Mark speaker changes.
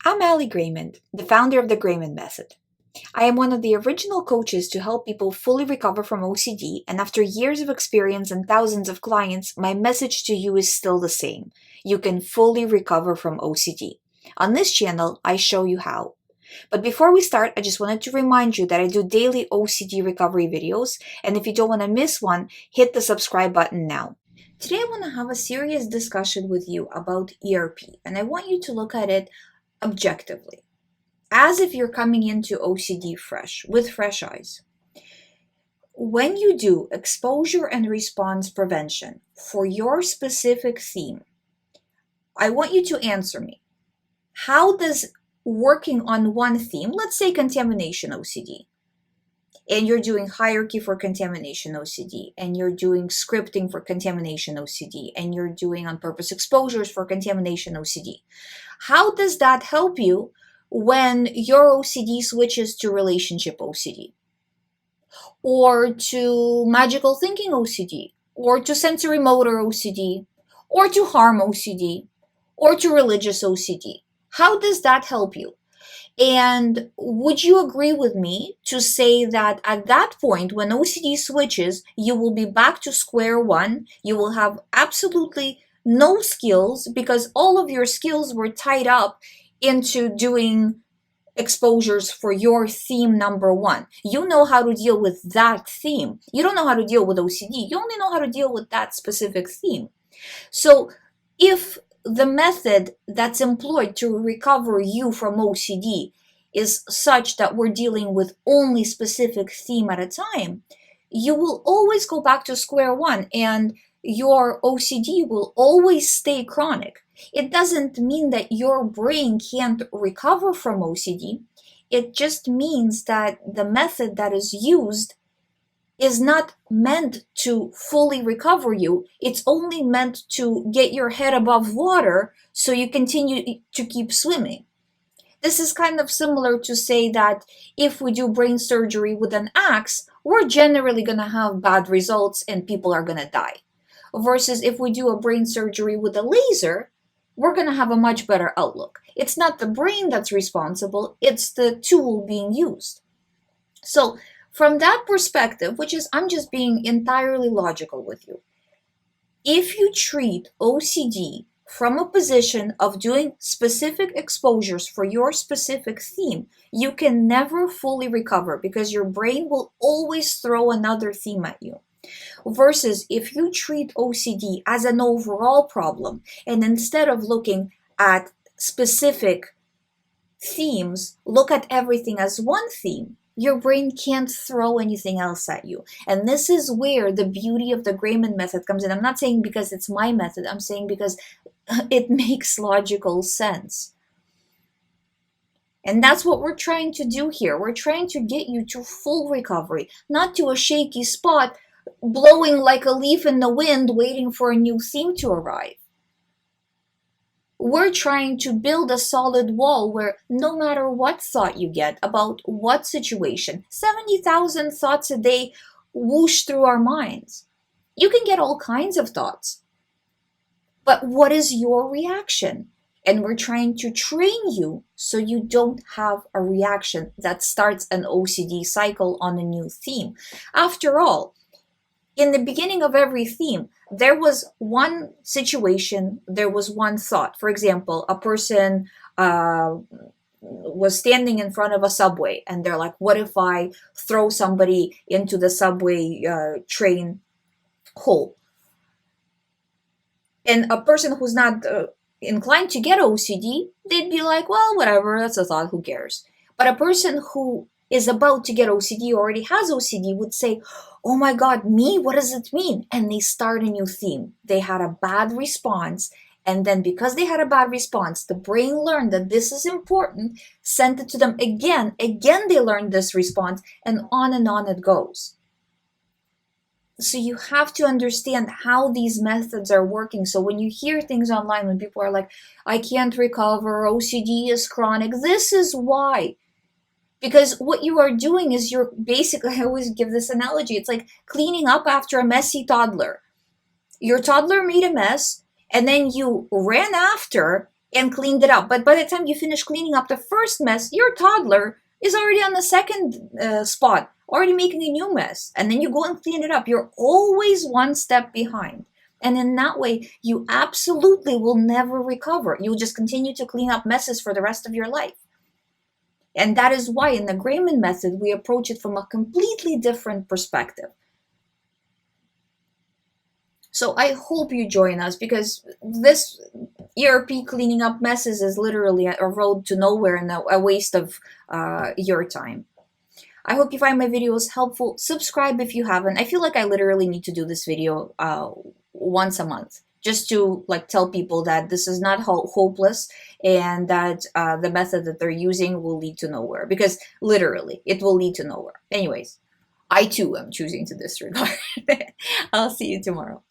Speaker 1: I'm Ali GREYMOND, the founder of the GREYMOND method. I am one of the original coaches to help people fully recover from OCD, and after years of experience and thousands of clients, my message to you is still the same. You can fully recover from OCD. On this channel, I show you how. But before we start, I just wanted to remind you that I do daily OCD recovery videos, and if you don't want to miss one, hit the subscribe button now. Today I want to have a serious discussion with you about ERP, and I want you to look at it objectively, as if you're coming into OCD with fresh eyes. When you do exposure and response prevention for your specific theme, I want you to answer me. How does working on one theme, let's say contamination OCD, and you're doing hierarchy for contamination OCD, and you're doing scripting for contamination OCD, and you're doing on-purpose exposures for contamination OCD. How does that help you when your OCD switches to relationship OCD, or to magical thinking OCD, or to sensorimotor OCD, or to harm OCD, or to religious OCD? How does that help you? And would you agree with me to say that at that point, when OCD switches, you will be back to square one? You will have absolutely no skills because all of your skills were tied up into doing exposures for your theme number one. You know how to deal with that theme. You don't know how to deal with OCD. You only know how to deal with that specific theme. So if the method that's employed to recover you from OCD is such that we're dealing with only specific theme at a time, you will always go back to square one and your OCD will always stay chronic. It doesn't mean that your brain can't recover from OCD. It just means that the method that is used is not meant to fully recover you. It's only meant to get your head above water so you continue to keep swimming. This is kind of similar to say that if we do brain surgery with an axe, we're generally going to have bad results and people are going to die. Versus if we do a brain surgery with a laser, we're going to have a much better outlook. It's not the brain that's responsible, it's the tool being used. So from that perspective, which is I'm just being entirely logical with you, if you treat OCD from a position of doing specific exposures for your specific theme, you can never fully recover because your brain will always throw another theme at you. Versus if you treat OCD as an overall problem, and instead of looking at specific themes, look at everything as one theme, your brain can't throw anything else at you. And this is where the beauty of the GREYMOND method comes in. I'm not saying because it's my method, I'm saying because it makes logical sense. And that's what we're trying to do here. We're trying to get you to full recovery, not to a shaky spot, blowing like a leaf in the wind, waiting for a new theme to arrive. We're trying to build a solid wall where no matter what thought you get about what situation, 70,000 thoughts a day whoosh through our minds. You can get all kinds of thoughts. But what is your reaction? And we're trying to train you so you don't have a reaction that starts an OCD cycle on a new theme. After all, in the beginning of every theme, there was one situation, there was one thought. For example, a person was standing in front of a subway and they're like, what if I throw somebody into the subway train hole? And a person who's not inclined to get OCD, they'd be like, well, whatever, that's a thought, who cares? But a person who is about to get OCD, already has OCD, would say, oh my God, me? What does it mean? And they start a new theme. They had a bad response. And then because they had a bad response, the brain learned that this is important, sent it to them again. Again, they learned this response, and on it goes. So you have to understand how these methods are working. So when you hear things online, when people are like, I can't recover, OCD is chronic, this is why. Because what you are doing is you're basically, I always give this analogy, it's like cleaning up after a messy toddler. Your toddler made a mess, and then you ran after and cleaned it up. But by the time you finish cleaning up the first mess, your toddler is already on the second spot, already making a new mess. And then you go and clean it up. You're always one step behind. And in that way, you absolutely will never recover. You'll just continue to clean up messes for the rest of your life. And that is why in the GREYMOND method, we approach it from a completely different perspective. So I hope you join us, because this ERP cleaning up messes is literally a road to nowhere and a waste of your time. I hope you find my videos helpful. Subscribe if you haven't. I feel like I literally need to do this video once a month, just to tell people that this is not hopeless, and that the method that they're using will lead to nowhere, because literally it will lead to nowhere. Anyways, I too am choosing to disregard. I'll see you tomorrow.